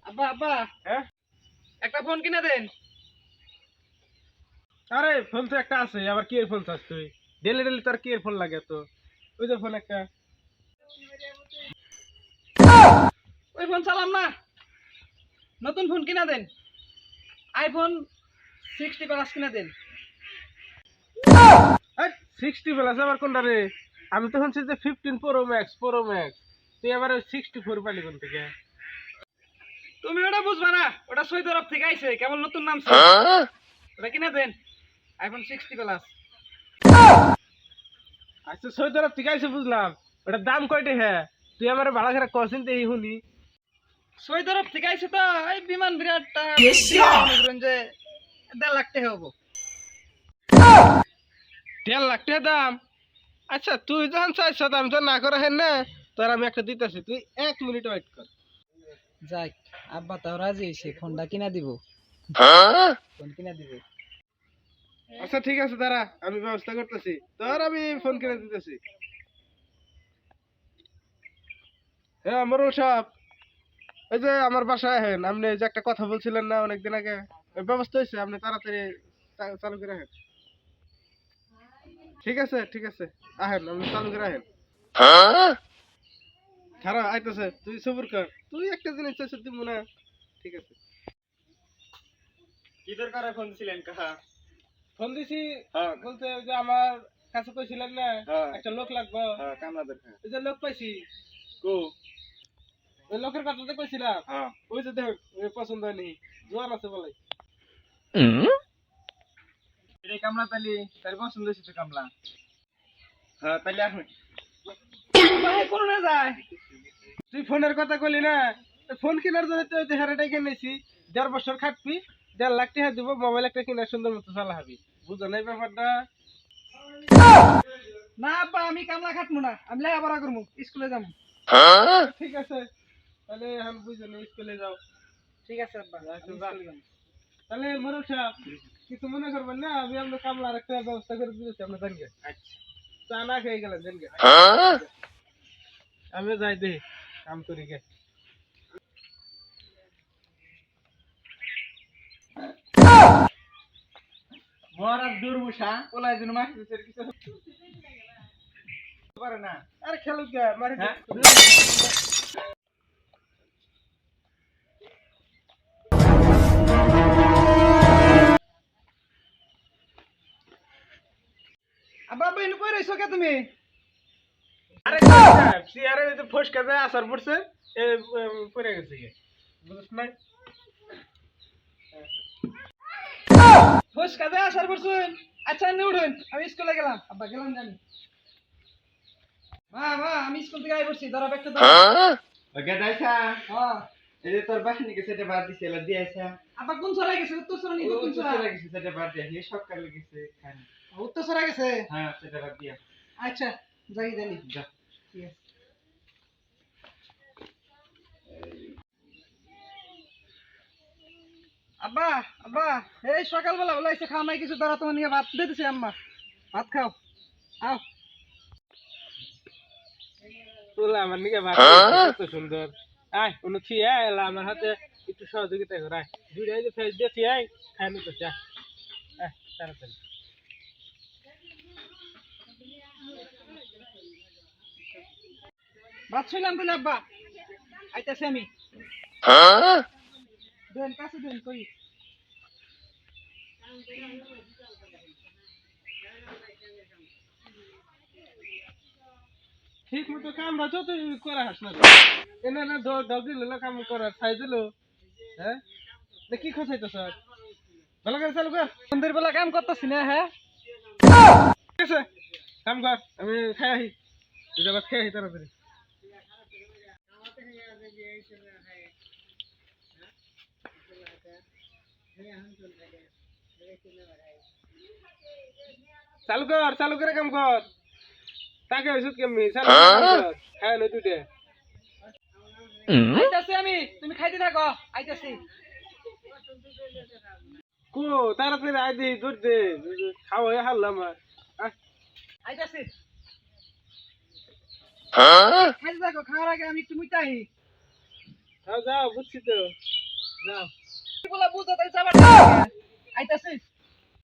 আব্বা আব্বা হ্যাঁ একটা ফোন কিনে দেন। আরে ফোন তো একটা আছে, আবার কি ফোন চাস তুই? ডেলি ডেলি তোর কি ফোন লাগে? তো ওই যে ফোন একটা। ওই ফোন চালাম না, নতুন ফোন কিনা দেন। আইফোন 60 প্লাস কিনা দেন। 60 প্লাস আবার কোনটা রে? আমি তো শুনছি যে 15 প্রো ম্যাক্স। তুই আবার 64 পালি কোন থেকে? তুমি ওটা বুঝবা না, ওটা সৌদি আরব থেকে আইছে, কেবল নতুন নামছে। ওটা কিনা দেন, আইফোন 60 প্লাস। আচ্ছা সৌদি আরব ঠিক আছে, বুঝলাম। ওটার দাম কয়টা? হ্যাঁ তুই আমার ভাড়া করে কসিন তো এই শুনি। সৌদি আরব থেকে আইছে তো, এই বিমান বিরাটটা মনে করেন যে 1.5 লাখ টাকা হবো। 1.5 লাখ টাকা দাম? আচ্ছা তুই যখন চাইছ আমি তো না করে হেন না, তোর আমি একটা দিতেছি, তুই 1 মিনিট ওয়েট কর। যাক, আব্বা তাও রাজি হইছে, ফোনটা কিনা দিব। ফোন কিনা দিব। আচ্ছা ঠিক আছে, দাঁড়া আমি ব্যবস্থা করতেছি, তোর আমি ফোন কিনে দিতেছি। হ্যাঁ মরুল সাহেব, এই যে আমার বাসায় আহেন, আপনি এই যে একটা কথা বলছিলেন না অনেকদিন আগে, ওই ব্যবস্থা হয়েছে, আপনি তাড়াতাড়ি চালু করে আহেন। ঠিক আছে ঠিক আছে, আহেন আপনি চালু করে আহেন। খারাপ আইতেছে, তুই সবুর কর, তুই একটা জিনিস চাইছিস দিব না। ঠিক আছে। কি দরকারে ফোন ছিলেন কাহা? ফোন দিছি হ্যাঁ। বলতে যে আমার কাছে কইছিলেন না হ্যাঁ। একটা লোক লাগবে। হ্যাঁ, কামলা দরকার। এই যে লোক পাইছি, কো? ওই লোকের কথা তো কইছিলাম। হ্যাঁ। ওই যে দেখ, ওই পছন্দ হয়নি, জোয়ান আছে বলে। এটা কামলা তালি, তার পছন্দ হয়েছে তো কামলা। হ্যাঁ, তাহলে এখন ভাই কোন না যায়। তুই ফোনের কথা কইলি না, ফোন কেনার জন্য তো দেহারাটাই কিনেছি। 1.5 বছর খাটবি, 1.5 লাখ টাকা দিব, মোবাইল একটা কিনে সুন্দর মতো চালাবি। বুঝো নাই ব্যাপারটা? না আব্বা, আমি কামলা খাটমু না, আমি লেখাপড়া করবো, স্কুলে যাবো। ঠিক আছে, তাহলে এখন বুঝো না, স্কুলে যাও। ঠিক আছে আব্বা, আমি আচ্ছা, যা। স্কুলে যাবো। তাহলে মরুল সাহেব কিছু মনে করবেন না, আমি আপনার কামলার একটা ব্যবস্থা করে দিয়েছি, আপনার জানগে। আচ্ছা। চা না খেয়ে গেলেন জানগে। আমি যাই দে, কাম করি গে। মরার দুর্মুষা ওলাই দিন মাছ দিছে কিছু পারে না। আরে খেলুক গে, মারি দে। হ্যাঁ? আব্বা আব্বা ইনু কই রইছো কে তুমি? আরে সাহেব সিয়ারে যে ফসকা যায় আসার পড়ছে, এ পড়ে গেছে গে, বুঝছ নাই? হোস কাজে আসার পরছুন। আচ্ছা এনে উঠুন, আমি স্কুলে গেলাম। আব্বা গেলাম জানি। মা আমি স্কুল থেকে আই পড়ছি, ধরো ব্যাগটা ধরো। ওকে দাইছা হ্যাঁ। এই যে তোর বাহিনী কে সেটা বাদ দিছে এলা দিয়েছা আব্বা কোন সরা গেছে? উত্তর সরা নি ও দক্ষিণ তো সরা? সেটা গেছে সেটা বাদ দিয়া হে সকালে গেছে খান উত্তর সরা গেছে। হ্যাঁ সেটা বাদ দিয়া আচ্ছা যাই জানি। যা ঠিক আছে। আব্বা আব্বা, এই সকালবেলা বলে এসে খাও নাই কিছু, ধরো তোমার নিয়ে ভাত দিতেছি আম্মা, ভাত খাও। আও। তোলা আমার নিকে ভাত কত সুন্দর। আয় উনি খেয়ে এলা আমার হাতে একটু সহযোগিতা কর। আয় দুইটা এই যে ফেস দিয়েছি, আয় খাই নিতে চা। আয় তাড়াতাড়ি। ভাত শুইলাম তাহলে আব্বা, আইতাছি আমি। দেন কাছে দেন কই। ঠিক মতো কামরা যত করে হাস না, এনে না দশ দিল কাম করার ছাই দিল। হ্যাঁ কি খসাইত স্যার, ভালো করে চালু কর। সন্ধ্যের বেলা কাম করতেছি না? হ্যাঁ, ঠিক আছে কাম কর, আমি খাই আহি, দুটা ভাত খাই আহি তাড়াতাড়ি। চালু করে কাম কর। তাকে ওষুধ কেমনি চালু করে কাম কর, খাই নই দুইটা। আইতাছি আমি, তুমি খাইতে থাকো, আইতাছি। কো তাড়াতাড়ি আই দি, দুধ দে, খাওয়া হারলাম। আইতাছি। খাইতে থাকো, খাওয়ার আগে আমি একটু মুইতাহি। যাও যাও বুঝছি তো